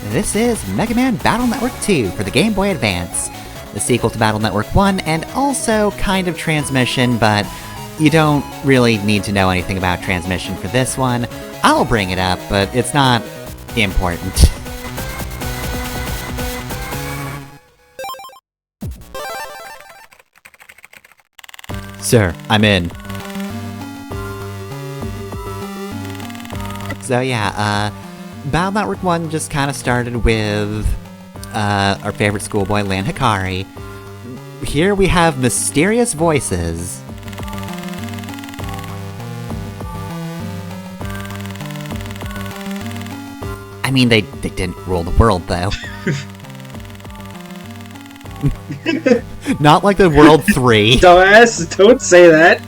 This is Mega Man Battle Network 2 for the Game Boy Advance, the sequel to Battle Network 1, and also kind of Transmission, but you don't really need to know anything about Transmission for this one. I'll bring it up, but it's not important. Sir, I'm in. So yeah, Battle Network 1 just kind of started with our favorite schoolboy, Lan Hikari. Here we have mysterious voices. I mean, they didn't rule the world, though. Not like the World 3. Dumbass, don't say that.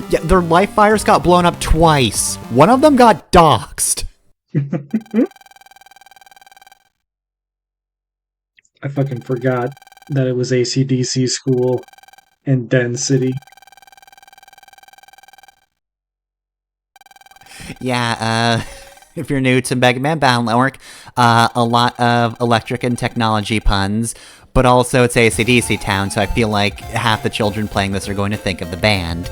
Yeah, their life fires got blown up twice. One of them got doxxed. I fucking forgot that it was AC/DC school in Den City. Yeah, if you're new to Mega Man Battle Network, a lot of electric and technology puns, but also it's AC/DC Town, so I feel like half the children playing this are going to think of the band.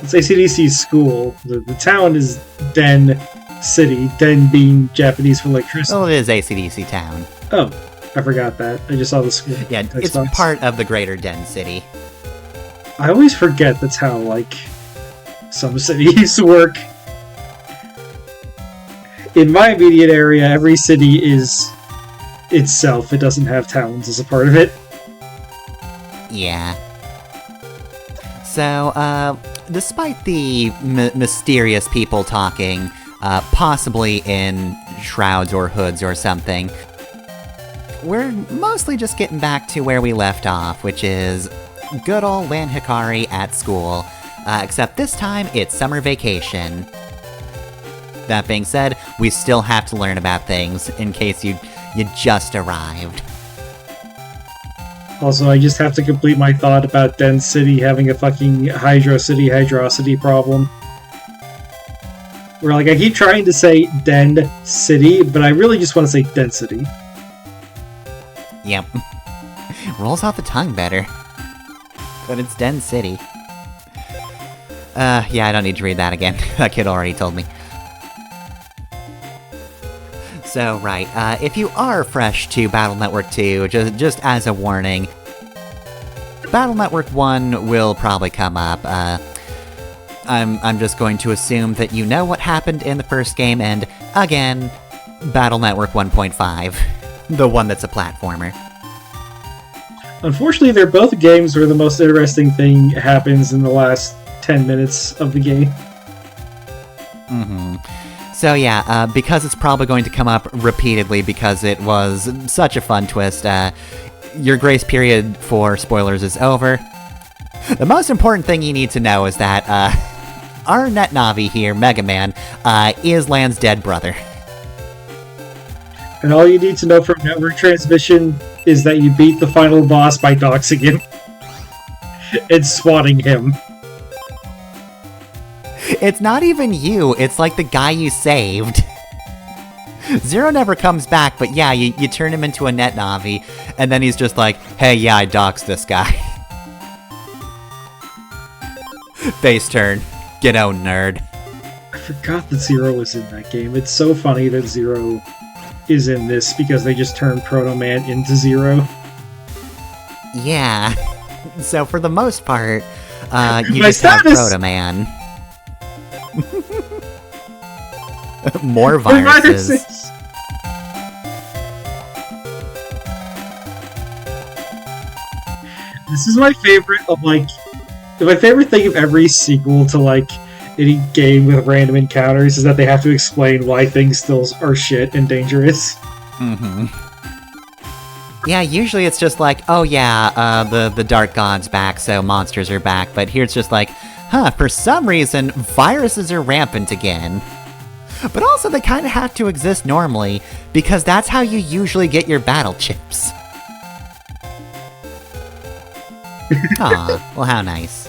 It's AC/DC school. The town is Den City. Den being Japanese for electricity. Well, it is AC/DC Town. Oh, I forgot that. I just saw the school. Yeah, it's part of the greater Den City. I always forget that's how, like, some cities work. In my immediate area, every city is itself. It doesn't have towns as a part of it. Yeah. So, despite the mysterious people talking, possibly in shrouds or hoods or something, we're mostly just getting back to where we left off, which is good old Lan Hikari at school, except this time it's summer vacation. That being said, we still have to learn about things in case you just arrived. Also, I just have to complete my thought about Den City having a fucking hydrosity problem. Where, like, I keep trying to say Den City, but I really just want to say density. Yep. Rolls off the tongue better. But it's Den City. Yeah, I don't need to read that again. That kid already told me. So, right, if you are fresh to Battle Network 2, just as a warning, Battle Network 1 will probably come up. I'm just going to assume that you know what happened in the first game, and, again, Battle Network 1.5. The one that's a platformer. Unfortunately, they're both games where the most interesting thing happens in the last 10 minutes of the game. Mm-hmm. So yeah, because it's probably going to come up repeatedly because it was such a fun twist, your grace period for spoilers is over. The most important thing you need to know is that, our NetNavi here, Mega Man, is Lan's dead brother. And all you need to know from Network Transmission is that you beat the final boss by doxing him. And swatting him. It's not even you, it's like the guy you saved. Zero never comes back, but yeah, you turn him into a NetNavi, and then he's just like, hey, yeah, I doxed this guy. Face turn. Get out, nerd. I forgot that Zero was in that game. It's so funny that Zero is in this because they just turned Proto Man into Zero. Yeah. So for the most part, you just have Proto Man. More viruses. This is my favorite of, like, my favorite thing of every sequel to, like, any game with random encounters is that they have to explain why things still are shit and dangerous. Mm-hmm. Yeah, usually it's just like, oh yeah, the Dark God's back, so monsters are back, but here it's just like, for some reason, viruses are rampant again. But also, they kind of have to exist normally, because that's how you usually get your battle chips. Aw, well, how nice.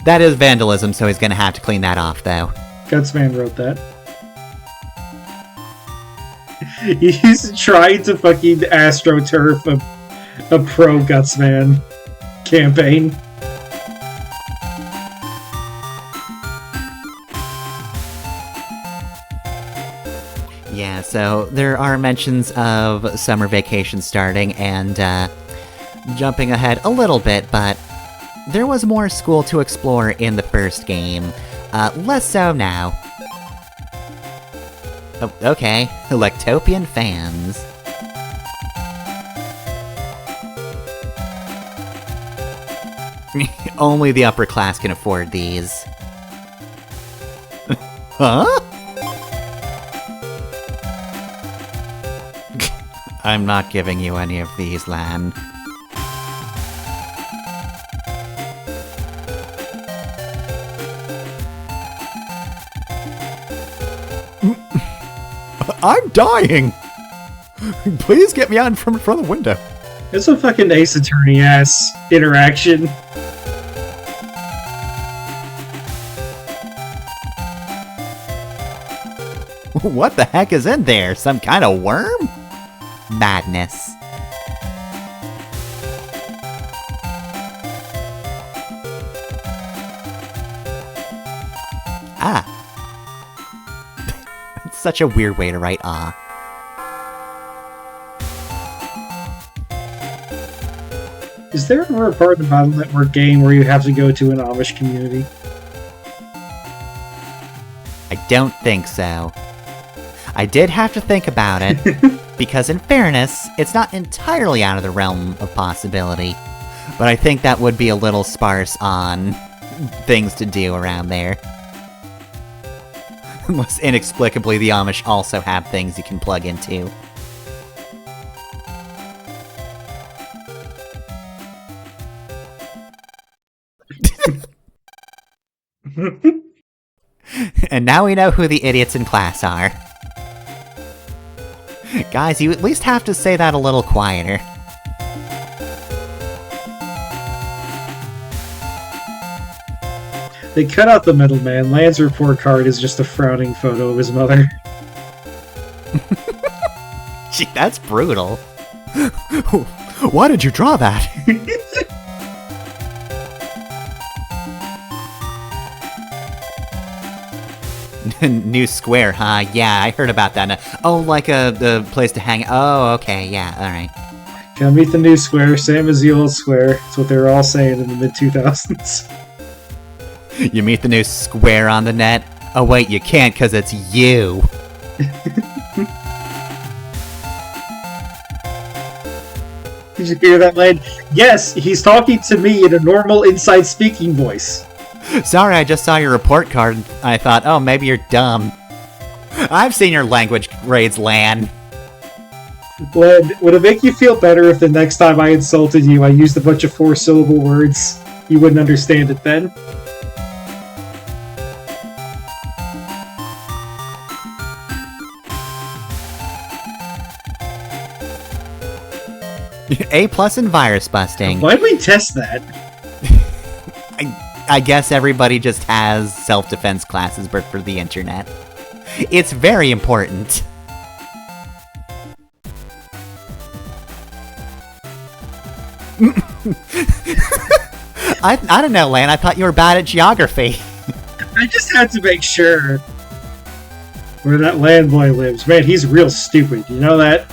That is vandalism, so he's gonna have to clean that off, though. Gutsman wrote that. He's trying to fucking AstroTurf a pro Gutsman campaign. Yeah, so there are mentions of summer vacation starting and, jumping ahead a little bit, but there was more school to explore in the first game. Less so now. Oh, okay. Electopian fans. Only the upper class can afford these. Huh? I'm not giving you any of these, Lan. I'm dying! Please get me out from the window. It's a fucking Ace Attorney-ass interaction. What the heck is in there? Some kind of worm? Madness. Ah. It's such a weird way to write ah. Is there ever a part of the Battle Network game where you have to go to an Amish community? I don't think so. I did have to think about it, because in fairness, it's not entirely out of the realm of possibility, but I think that would be a little sparse on things to do around there. Unless inexplicably the Amish also have things you can plug into. And now we know who the idiots in class are. Guys, you at least have to say that a little quieter. They cut out the middleman. Lan's report card is just a frowning photo of his mother. Gee, that's brutal. Why did you draw that? New square, huh? Yeah, I heard about that. Oh, like the place to hang. Oh, okay, yeah, alright. Gotta meet the new square, same as the old square. That's what they were all saying in the mid-2000s. You meet the new square on the net? Oh wait, you can't cause it's you! Did you hear that, Lane? Yes, he's talking to me in a normal inside speaking voice. Sorry, I just saw your report card and I thought, oh, maybe you're dumb. I've seen your language grades, Lan. Len, would it make you feel better if the next time I insulted you I used a bunch of 4-syllable words? You wouldn't understand it then? A+ in virus busting. Why'd we test that? I guess everybody just has self-defense classes for the internet. It's very important. I don't know, Lan. I thought you were bad at geography. I just had to make sure where that land boy lives. Man, he's real stupid. You know that?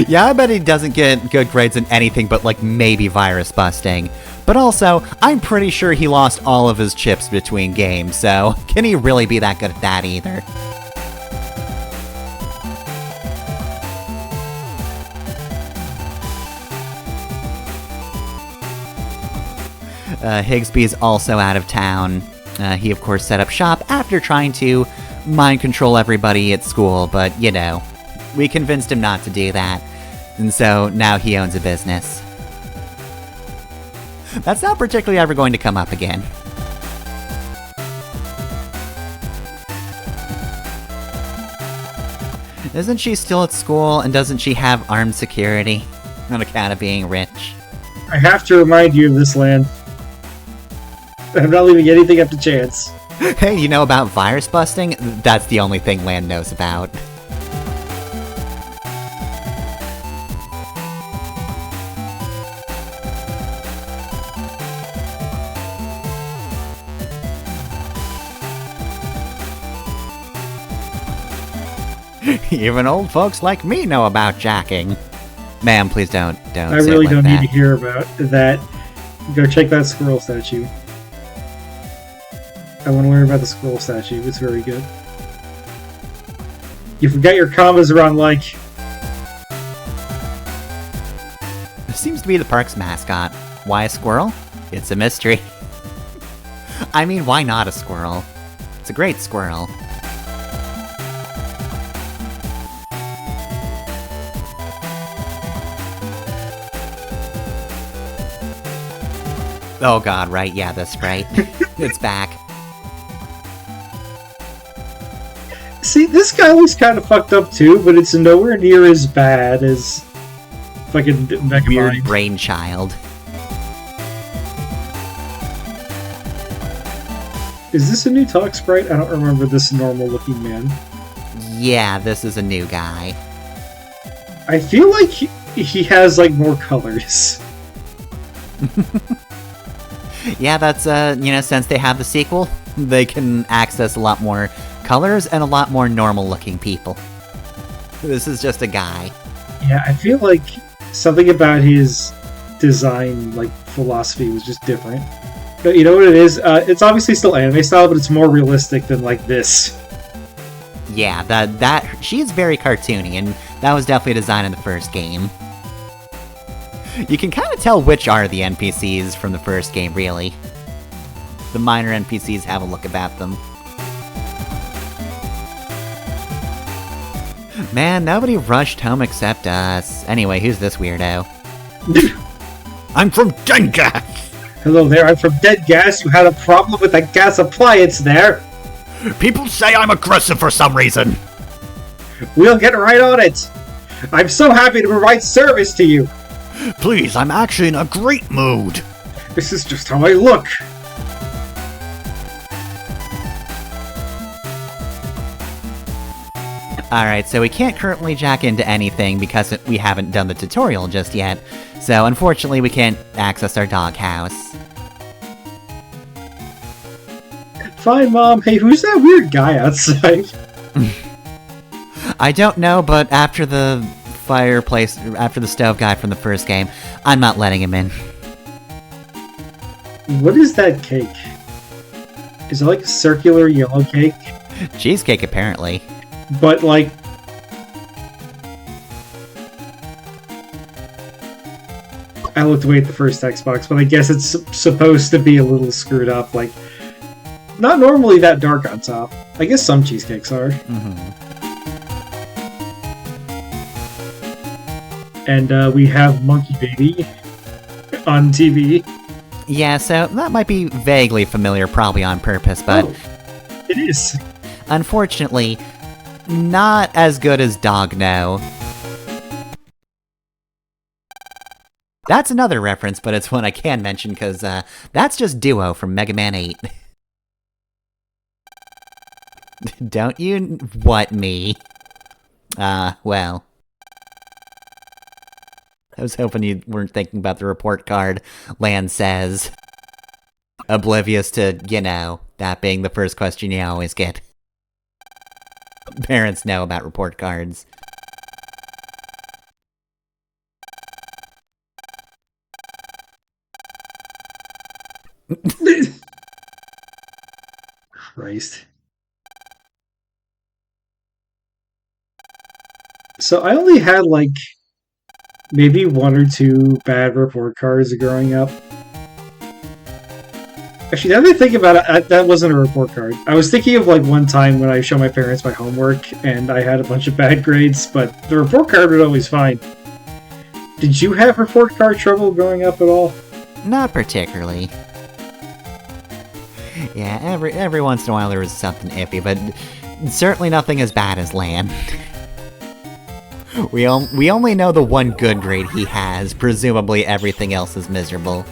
Yeah, I bet he doesn't get good grades in anything but, like, maybe virus busting. But also, I'm pretty sure he lost all of his chips between games, so can he really be that good at that either? Higsby's also out of town. He, of course, set up shop after trying to mind control everybody at school, but, you know, we convinced him not to do that, and so now he owns a business. That's not particularly ever going to come up again. Isn't she still at school, and doesn't she have armed security on account of being rich? I have to remind you of this, Lan. I'm not leaving anything up to chance. Hey, you know about virus busting? That's the only thing Lan knows about. Even old folks like me know about jacking. Ma'am, please don't I say really it like don't that. need to hear about that. Go check that squirrel statue. I want to learn about the squirrel statue. It's very good. You forgot your commas around like. Seems to be the park's mascot. Why a squirrel? It's a mystery. I mean, why not a squirrel? It's a great squirrel. Oh god, right, yeah, that's right. It's back. See, this guy was kind of fucked up too, but it's nowhere near as bad as fucking MegaMan. Weird brainchild. Is this a new talk sprite? I don't remember this normal looking man. Yeah, this is a new guy. I feel like he has like more colors. Yeah, that's, since they have the sequel, they can access a lot more colors and a lot more normal-looking people. This is just a guy. Yeah, I feel like something about his design, like, philosophy was just different. But you know what it is? It's obviously still anime style, but it's more realistic than, like, this. Yeah, she's very cartoony, and that was definitely designed in the first game. You can kind of tell which are the NPCs from the first game, really. The minor NPCs have a look about them. Man, nobody rushed home except us. Anyway, who's this weirdo? I'm from Dead Gas! Hello there, I'm from Dead Gas. You had a problem with that gas appliance there. People say I'm aggressive for some reason. We'll get right on it. I'm so happy to provide service to you. Please, I'm actually in a great mood. This is just how I look. Alright, so we can't currently jack into anything because we haven't done the tutorial just yet, so unfortunately we can't access our doghouse. Fine, Mom. Hey, who's that weird guy outside? I don't know, but after the after the stove guy from the first game, I'm not letting him in. What is that cake? Is it like a circular yellow cake? Cheesecake, apparently. But, like... I looked away at the first Xbox, but I guess it's supposed to be a little screwed up, like... Not normally that dark on top. I guess some cheesecakes are. Mm-hmm. And we have Monkey Baby on TV. Yeah, so that might be vaguely familiar, probably on purpose, but... Oh, it is. Unfortunately, not as good as Dogno. That's another reference, but it's one I can mention, because that's just Duo from MegaMan.EXE. Don't you what me? Well... I was hoping you weren't thinking about the report card, Lan says. Oblivious to, that being the first question you always get. Parents know about report cards. Christ. So I only had, like... maybe one or two bad report cards growing up. Actually, now that I think about it, that wasn't a report card. I was thinking of like one time when I showed my parents my homework and I had a bunch of bad grades, but the report card was always fine. Did you have report card trouble growing up at all? Not particularly. Yeah, every once in a while there was something iffy, but certainly nothing as bad as Lan. We only know the one good grade he has, presumably everything else is miserable.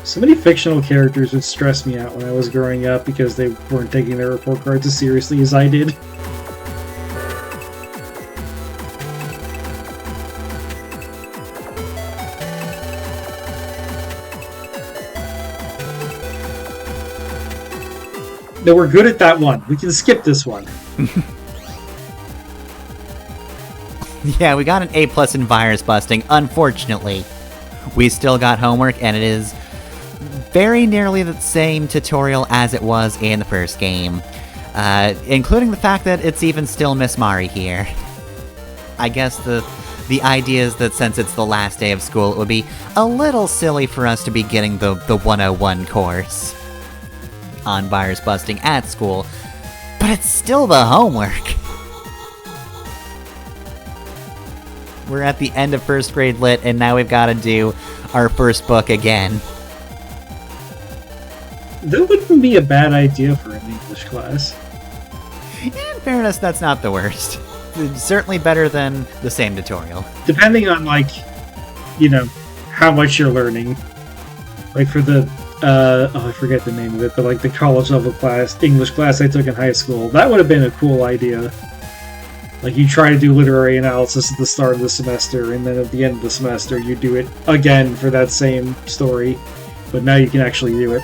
So many fictional characters would stress me out when I was growing up because they weren't taking their report cards as seriously as I did. No, we're good at that one. We can skip this one. Yeah, we got an A+ in virus busting, unfortunately. We still got homework, and it is very nearly the same tutorial as it was in the first game. Including the fact that it's even still Miss Mari here. I guess the idea is that since it's the last day of school, it would be a little silly for us to be getting the 101 course on virus busting at school, but it's still the homework. We're at the end of first grade lit, and now we've got to do our first book again. That wouldn't be a bad idea for an English class. In fairness, that's not the worst. It's certainly better than the same tutorial. Depending on, like, you know, how much you're learning. Like for the, I forget the name of it, but like the college level class, English class I took in high school, that would have been a cool idea. Like, you try to do literary analysis at the start of the semester, and then at the end of the semester you do it again for that same story, but now you can actually do it.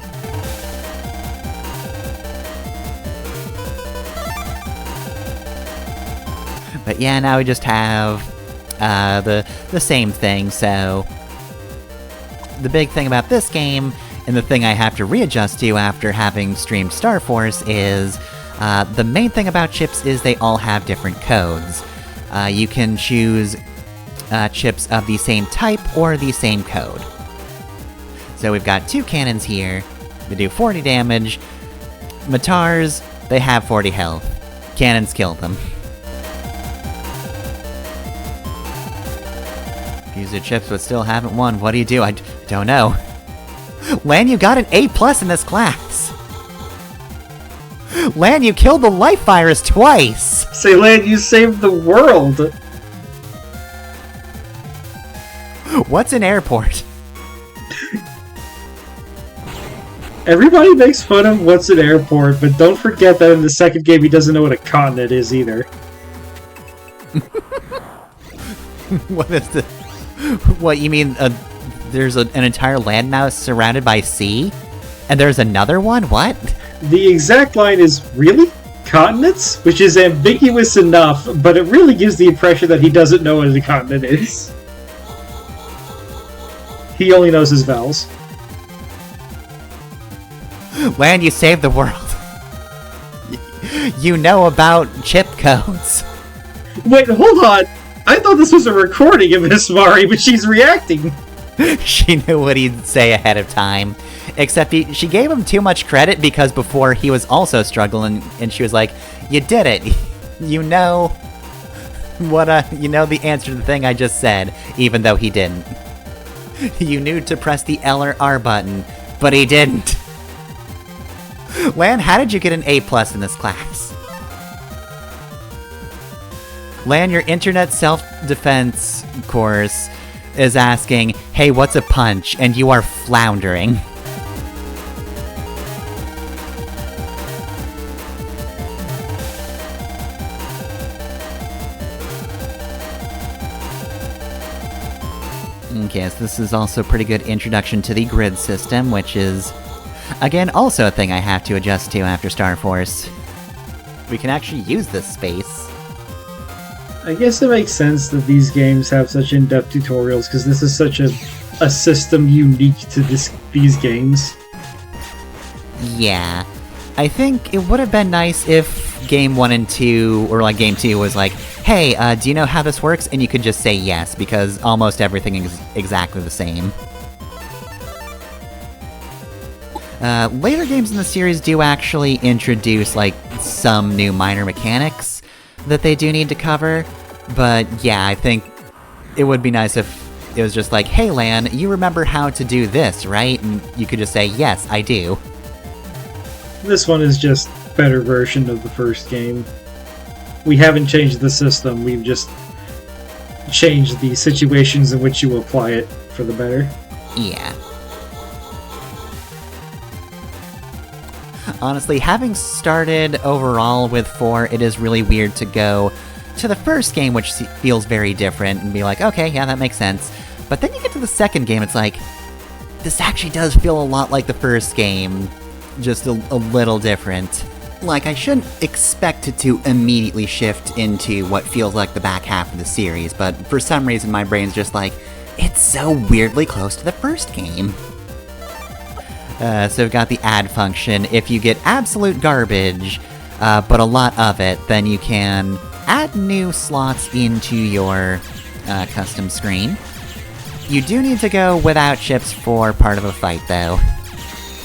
But yeah, now we just have the same thing, so... The big thing about this game, and the thing I have to readjust to after having streamed Star Force, is... the main thing about chips is they all have different codes. You can choose chips of the same type or the same code. So we've got two cannons here, they do 40 damage. Matars, they have 40 health. Cannons kill them. Use your chips but still haven't won, what do you do? I don't know. Lan, you got an A+ in this class! Lan, you killed the life virus twice! Say, Lan, you saved the world! What's an airport? Everybody makes fun of what's an airport, but don't forget that in the second game he doesn't know what a continent is either. What is the... What, you mean, there's an entire landmass surrounded by sea? And there's another one? What? The exact line is, really? Continents? Which is ambiguous enough, but it really gives the impression that he doesn't know what a continent is. He only knows his vowels. Lan, you saved the world. You know about chip codes. Wait, hold on! I thought this was a recording of Miss Mari, but she's reacting! She knew what he'd say ahead of time. Except she gave him too much credit because before he was also struggling, and she was like, "You did it. You know what? You know the answer to the thing I just said, even though he didn't. You knew to press the L or R button, but he didn't." Lan, how did you get an A+ in this class? Lan, your internet self-defense course is asking, "Hey, what's a punch?" and you are floundering. Okay, so this is also a pretty good introduction to the grid system, which is, again, also a thing I have to adjust to after Star Force. We can actually use this space. I guess it makes sense that these games have such in-depth tutorials, because this is such a system unique to these games. Yeah. I think it would have been nice if Game 1 and 2, or like Game 2 was like, "Hey, do you know how this works?" and you could just say yes, because almost everything is exactly the same. Later games in the series do actually introduce, like, some new minor mechanics that they do need to cover, but yeah, I think it would be nice if it was just like, "Hey Lan, you remember how to do this, right?" and you could just say, "Yes, I do." This one is just a better version of the first game. We haven't changed the system, we've just changed the situations in which you apply it for the better. Yeah. Honestly, having started overall with 4, it is really weird to go to the first game, which feels very different, and be like, okay, yeah, that makes sense. But then you get to the second game, it's like, this actually does feel a lot like the first game, just a little different. Like, I shouldn't expect it to immediately shift into what feels like the back half of the series, but for some reason my brain's just like, it's so weirdly close to the first game. So we've got the add function. If you get absolute garbage, but a lot of it, then you can add new slots into your custom screen. You do need to go without chips for part of a fight, though.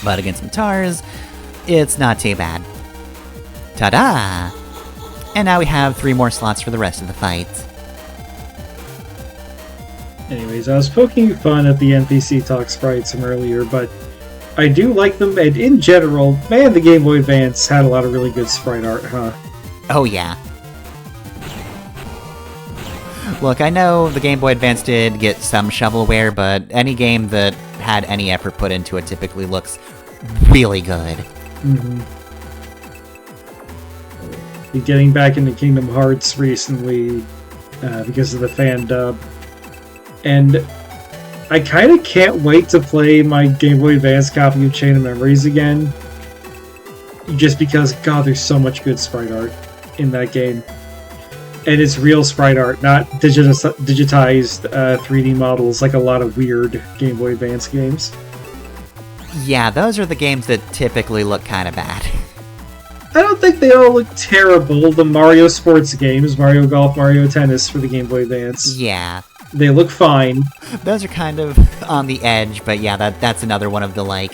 But against Matars, it's not too bad. Ta-da! And now we have 3 more slots for the rest of the fight. Anyways, I was poking fun at the NPC Talk sprites from earlier, but I do like them, and in general, man, the Game Boy Advance had a lot of really good sprite art, huh? Oh yeah. Look, I know the Game Boy Advance did get some shovelware, but any game that had any effort put into it typically looks really good. Mm-hmm. Been getting back into Kingdom Hearts recently because of the fan dub, and I kind of can't wait to play my Game Boy Advance copy of Chain of Memories again, just because, God, there's so much good sprite art in that game. And it's real sprite art, not digitized 3D models like a lot of weird Game Boy Advance games. Yeah, those are the games that typically look kind of bad. I don't think they all look terrible. The Mario sports games, Mario Golf, Mario Tennis for the Game Boy Advance. Yeah. They look fine. Those are kind of on the edge, but yeah, that's another one of the, like,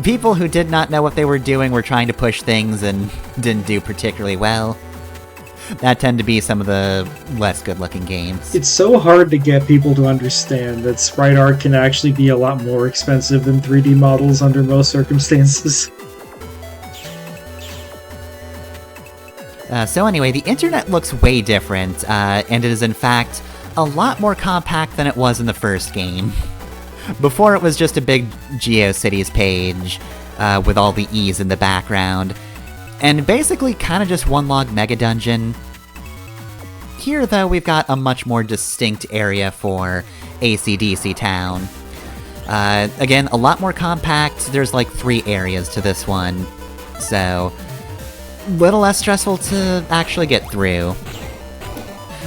people who did not know what they were doing were trying to push things and didn't do particularly well. That tend to be some of the less good-looking games. It's so hard to get people to understand that sprite art can actually be a lot more expensive than 3D models under most circumstances. So anyway, the internet looks way different, and it is in fact a lot more compact than it was in the first game. Before it was just a big GeoCities page, with all the E's in the background, and basically kinda just one log mega dungeon. Here, though, we've got a much more distinct area for AC/DC Town. Again, a lot more compact. There's like 3 areas to this one, so little less stressful to actually get through.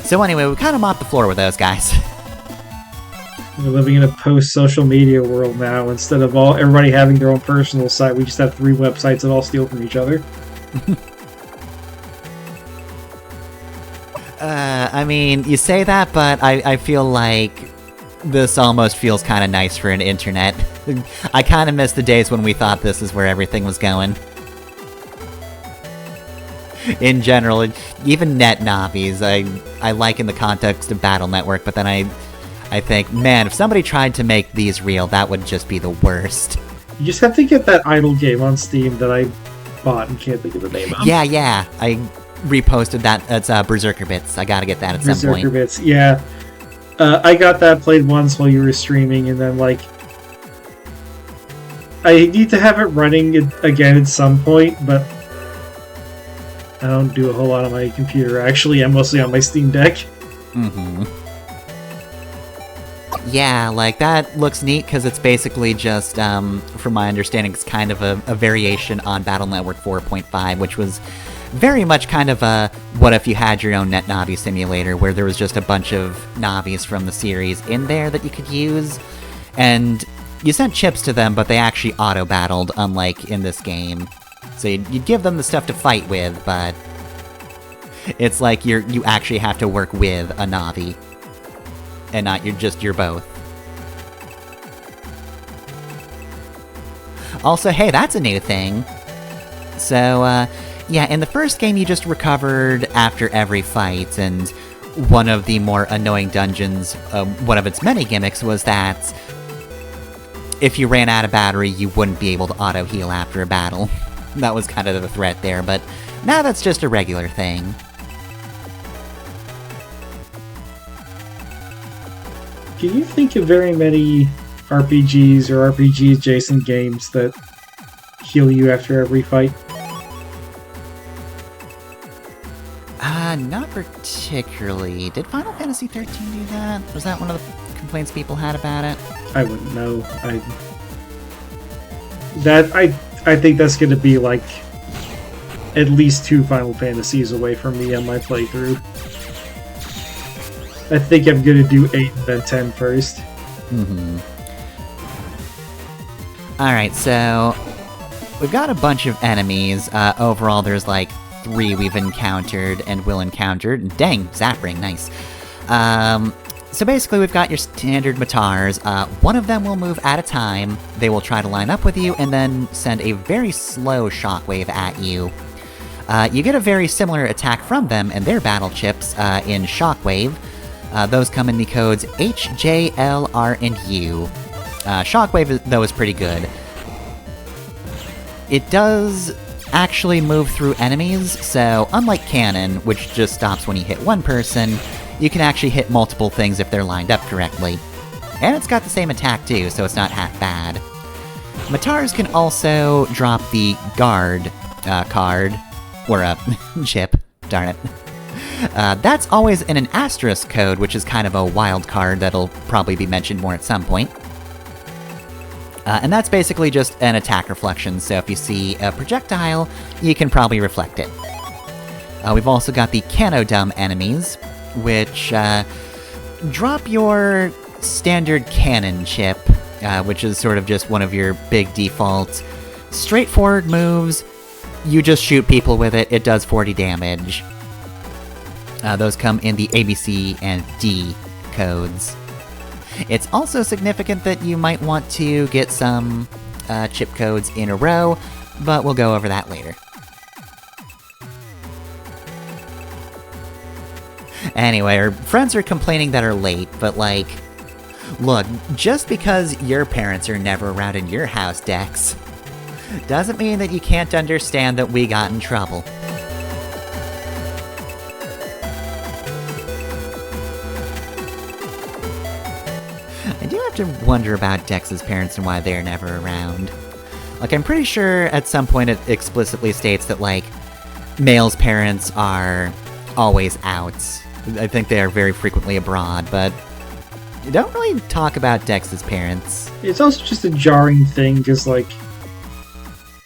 So anyway, we kind of mopped the floor with those guys. We're living in a post-social media world now. Instead of everybody having their own personal site, we just have 3 websites that all steal from each other. I mean, you say that, but I feel like this almost feels kind of nice for an internet. I kind of miss the days when we thought this is where everything was going. In general, even net navis, I like in the context of Battle Network, but then I think, man, if somebody tried to make these real, that would just be the worst. You just have to get that idle game on Steam that I bought and can't think of the name of. Yeah, I reposted that. It's Berserker Bits. I gotta get that at some point. Berserker Bits, yeah. I got that, played once while you were streaming, and then, like, I need to have it running again at some point, but I don't do a whole lot on my computer. Actually, I'm mostly on my Steam Deck. Mm-hmm. Yeah, like, that looks neat, because it's basically just, from my understanding, it's kind of a variation on Battle Network 4.5, which was very much kind of a what if you had your own NetNavi simulator, where there was just a bunch of Navis from the series in there that you could use, and you sent chips to them, but they actually auto-battled, unlike in this game. So you'd give them the stuff to fight with, but it's like you actually have to work with a Navi, and not you're both. Also, hey, that's a new thing. So, yeah, in the first game you just recovered after every fight, and one of the more annoying dungeons, one of its many gimmicks was that if you ran out of battery, you wouldn't be able to auto-heal after a battle. That was kind of the threat there, but now that's just a regular thing. Can you think of very many RPGs or RPG-adjacent games that heal you after every fight? Not particularly. Did Final Fantasy XIII do that? Was that one of the complaints people had about it? I wouldn't know. I think that's going to be like at least 2 Final Fantasies away from me on my playthrough. I think I'm gonna do 8 and then 10 first. Alright, so we've got a bunch of enemies. Overall, there's like 3 we've encountered and will encounter. Dang, zap ring, nice. So basically, we've got your standard Matars. One of them will move at a time. They will try to line up with you and then send a very slow shockwave at you. You get a very similar attack from them and their battle chips in Shockwave. Those come in the codes H, J, L, R, and U. Shockwave, though, is pretty good. It does actually move through enemies, so unlike Cannon, which just stops when you hit one person, you can actually hit multiple things if they're lined up correctly. And it's got the same attack too, so it's not half bad. Matars can also drop the Guard card, or a chip, darn it. That's always in an asterisk code, which is kind of a wild card that'll probably be mentioned more at some point. And that's basically just an attack reflection, so if you see a projectile, you can probably reflect it. We've also got the Canodum enemies, which drop your standard cannon chip, which is sort of just one of your big default straightforward moves. You just shoot people with it, it does 40 damage. Those come in the ABC and D codes. It's also significant that you might want to get some chip codes in a row, but we'll go over that later. Anyway, our friends are complaining that are late, but like, look, just because your parents are never around in your house, Dex, doesn't mean that you can't understand that we got in trouble. I do have to wonder about Dex's parents and why they're never around. Like, I'm pretty sure at some point it explicitly states that, like, Male's parents are always out. I think they are very frequently abroad, but you don't really talk about Dex's parents. It's also just a jarring thing, because, like,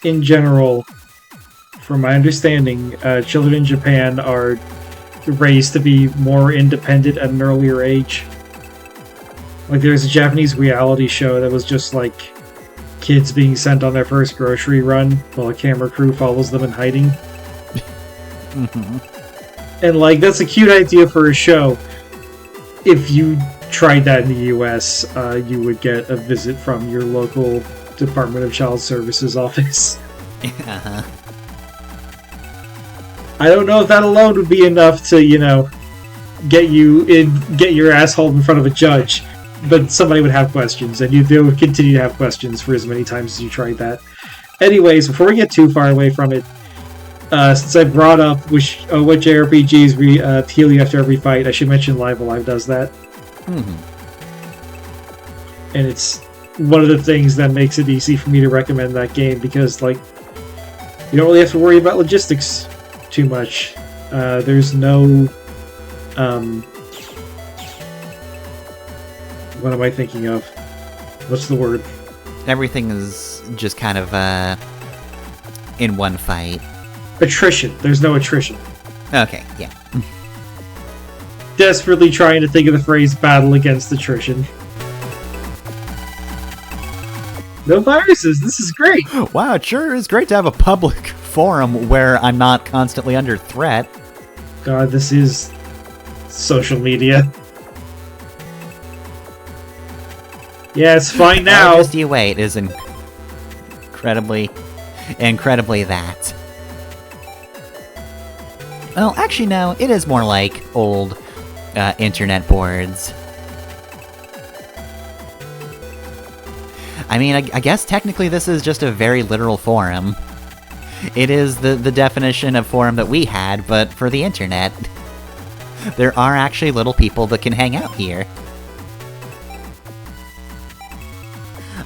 in general, from my understanding, children in Japan are raised to be more independent at an earlier age. Like, there's a Japanese reality show that was just, like, kids being sent on their first grocery run while a camera crew follows them in hiding. And, like, that's a cute idea for a show. If you tried that in the US, you would get a visit from your local Department of Child Services office. Uh-huh. I don't know if that alone would be enough to, you know, get your asshole in front of a judge. But somebody would have questions, and they would continue to have questions for as many times as you tried that. Anyways, before we get too far away from it, since I brought up what JRPGs heal you after every fight, I should mention Live Alive does that. And it's one of the things that makes it easy for me to recommend that game, because, like, you don't really have to worry about logistics too much. There's no... what am I thinking of? What's the word? Everything is just kind of, in one fight. Attrition. There's no attrition. Okay, yeah. Desperately trying to think of the phrase battle against attrition. No viruses, this is great! Wow, it sure is great to have a public forum where I'm not constantly under threat. God, this is social media. Yeah, it's fine now. Just you wait, is incredibly that. Well, actually no, it is more like old internet boards. I mean, I guess technically this is just a very literal forum. It is the definition of forum that we had, but for the internet. There are actually little people that can hang out here.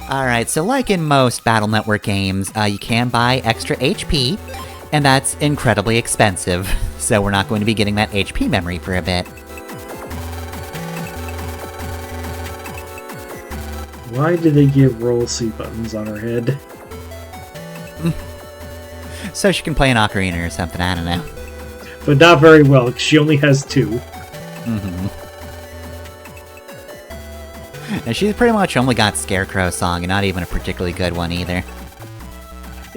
Alright, so like in most Battle Network games, you can buy extra HP, and that's incredibly expensive, so we're not going to be getting that HP memory for a bit. Why do they give roll C buttons on her head? So she can play an ocarina or something, I don't know. But not very well, because she only has 2. Mm-hmm. And she's pretty much only got Scarecrow Song, and not even a particularly good one either.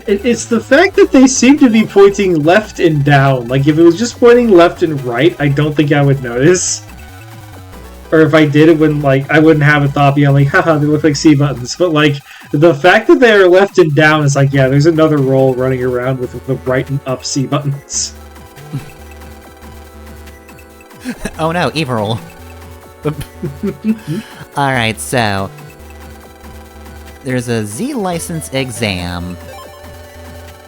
It's the fact that they seem to be pointing left and down. Like, if it was just pointing left and right, I don't think I would notice. Or if I did, it wouldn't, like, I wouldn't have a thought beyond, like, haha, they look like C buttons. But, like, the fact that they are left and down is like, yeah, there's another roll running around with the right and up C buttons. Oh no, evil roll. Alright, so... there's a Z license exam.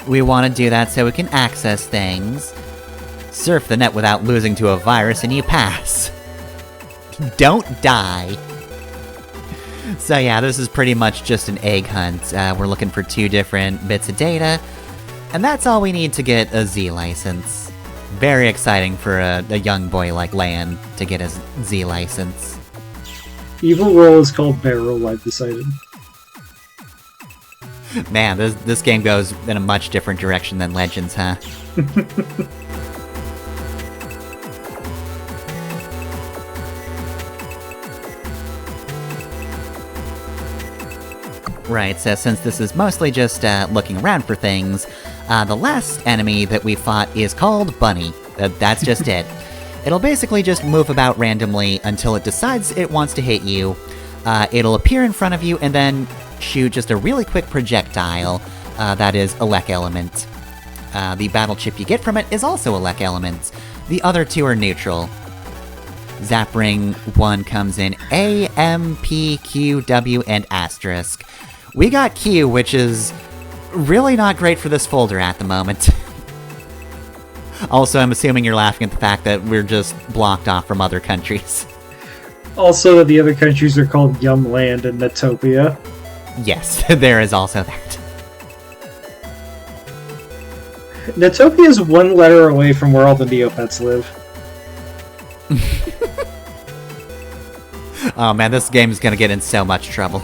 We want to do that so we can access things. Surf the net without losing to a virus and you pass. Don't die. So yeah, this is pretty much just an egg hunt. We're looking for 2 different bits of data, and that's all we need to get a Z license. Very exciting for a young boy like Lan to get a Z license. Evil roll is called barrel, I've decided. Man, this game goes in a much different direction than Legends, huh? Right, so since this is mostly just looking around for things, the last enemy that we fought is called Bunny. That's just it. It'll basically just move about randomly until it decides it wants to hit you. It'll appear in front of you and then shoot just a really quick projectile that is Elec Element. The battle chip you get from it is also Elec Element. The other 2 are neutral. Zap Ring 1 comes in A, M, P, Q, W, and asterisk. We got Q, which is really not great for this folder at the moment. Also, I'm assuming you're laughing at the fact that we're just blocked off from other countries. Also, that the other countries are called Yumland and Netopia. Yes, there is also that. Netopia is 1 letter away from where all the Neopets live. Oh man, this game is gonna get in so much trouble.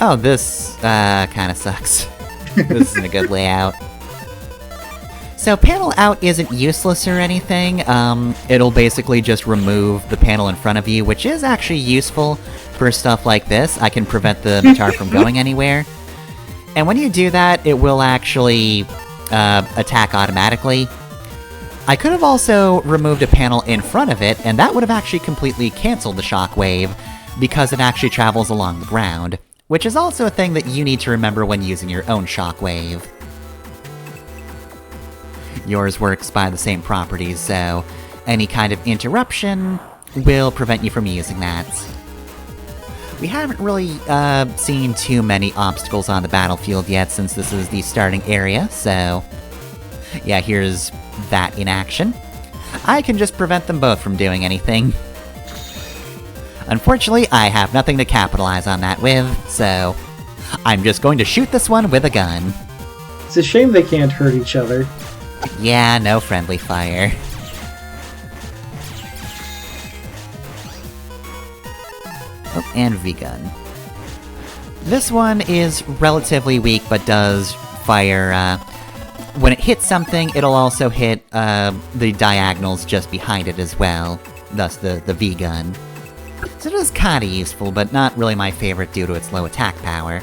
Oh, this, kinda sucks. This isn't a good layout. So panel out isn't useless or anything, it'll basically just remove the panel in front of you, which is actually useful for stuff like this. I can prevent the Matar from going anywhere. And when you do that, it will actually, attack automatically. I could have also removed a panel in front of it, and that would have actually completely cancelled the shockwave, because it actually travels along the ground, which is also a thing that you need to remember when using your own shockwave. Yours works by the same properties, so any kind of interruption will prevent you from using that. We haven't really seen too many obstacles on the battlefield yet since this is the starting area, so yeah, here's that in action. I can just prevent them both from doing anything. Unfortunately, I have nothing to capitalize on that with, so I'm just going to shoot this one with a gun. It's a shame they can't hurt each other. Yeah, no friendly fire. Oh, and V-gun. This one is relatively weak, but does fire, when it hits something, it'll also hit, the diagonals just behind it as well. Thus, the V-gun. So it is kinda useful, but not really my favorite due to its low attack power.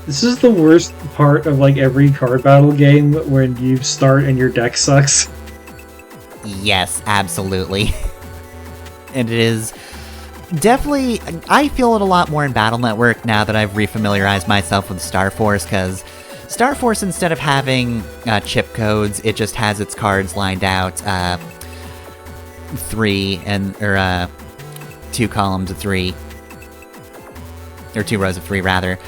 This is the worst part of, like, every card battle game, when you start and your deck sucks. Yes, absolutely. And it is definitely... I feel it a lot more in Battle Network now that I've refamiliarized myself with Star Force, because Star Force, instead of having chip codes, it just has its cards lined out 2 columns of 3. Or 2 rows of 3, rather.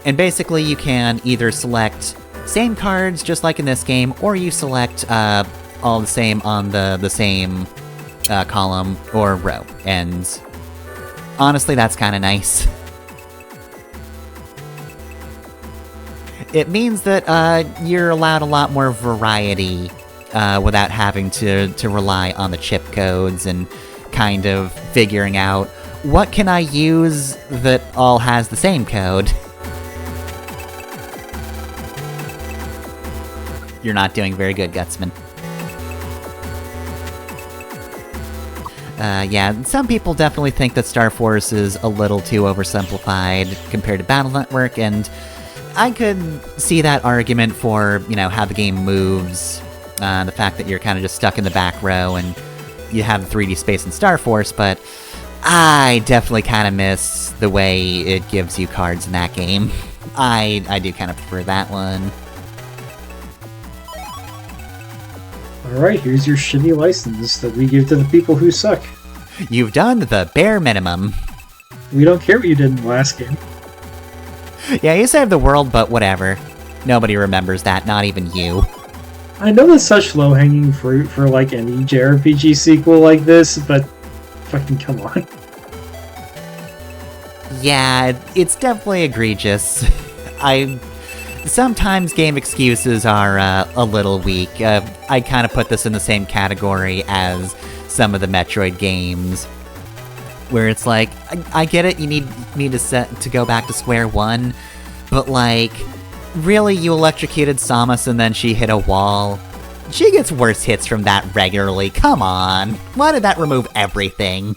And basically you can either select same cards, just like in this game, or you select all the same on the same column or row. And honestly, that's kinda nice. It means that you're allowed a lot more variety without having to rely on the chip codes and kind of figuring out what can I use that all has the same code. You're not doing very good, Gutsman. Yeah, some people definitely think that Star Force is a little too oversimplified compared to Battle Network, and I could see that argument for, you know, how the game moves, the fact that you're kind of just stuck in the back row and you have the 3D space in Star Force, but I definitely kind of miss the way it gives you cards in that game. I do kind of prefer that one. Alright, here's your shitty license that we give to the people who suck. You've done the bare minimum. We don't care what you did in the last game. Yeah, you saved the world, but whatever. Nobody remembers that, not even you. I know that's such low-hanging fruit for, like, any JRPG sequel like this, but fucking come on. Yeah, it's definitely egregious. Sometimes game excuses are a little weak. I kind of put this in the same category as some of the Metroid games, where it's like, I get it, you need me to go back to square one, but like, really, you electrocuted Samus and then she hit a wall? She gets worse hits from that regularly, come on! Why did that remove everything?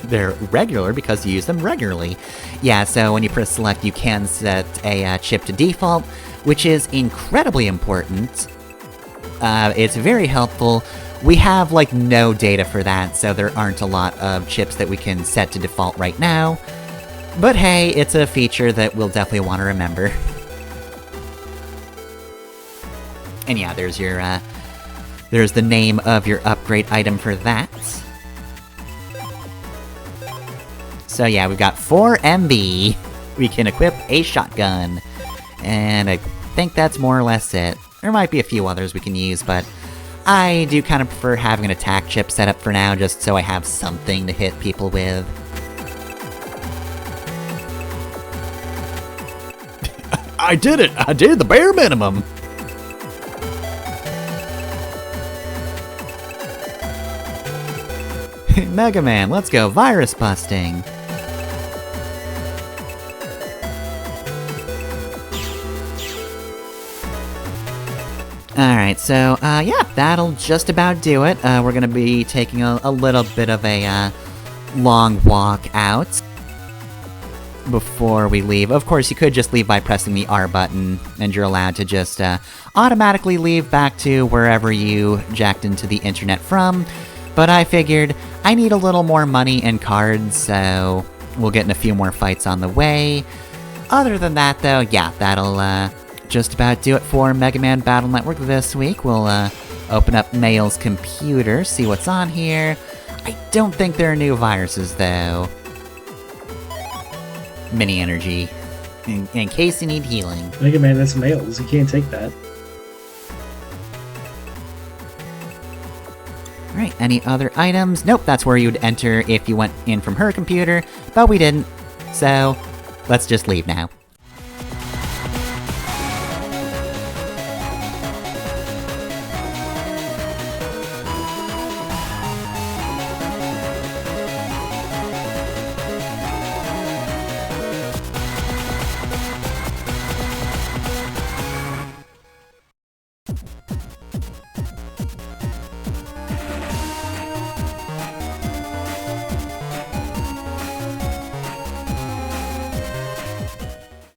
They're regular because you use them regularly. Yeah, so when you press select, you can set a chip to default, which is incredibly important. It's very helpful. We have, like, no data for that, so there aren't a lot of chips that we can set to default right now. But hey, it's a feature that we'll definitely want to remember. And yeah, there's your, there's the name of your upgrade item for that. So yeah, we've got 4 MB. We can equip a shotgun. And I think that's more or less it. There might be a few others we can use, but I do kind of prefer having an attack chip set up for now, just so I have something to hit people with. I did it! I did the bare minimum! Mega Man, let's go virus busting! Alright, so, yeah, that'll just about do it. We're gonna be taking a little bit of a, long walk out before we leave. Of course, you could just leave by pressing the R button, and you're allowed to just, automatically leave back to wherever you jacked into the internet from, but I figured I need a little more money and cards, so we'll get in a few more fights on the way. Other than that, though, yeah, that'll, just about do it for Mega Man Battle Network this week. We'll open up Mail's computer, see what's on here. I don't think there are new viruses, though. Mini energy, in case you need healing. Mega Man, that's Mail's. You can't take that. Alright, any other items? Nope, that's where you'd enter if you went in from her computer, but we didn't. So, let's just leave now.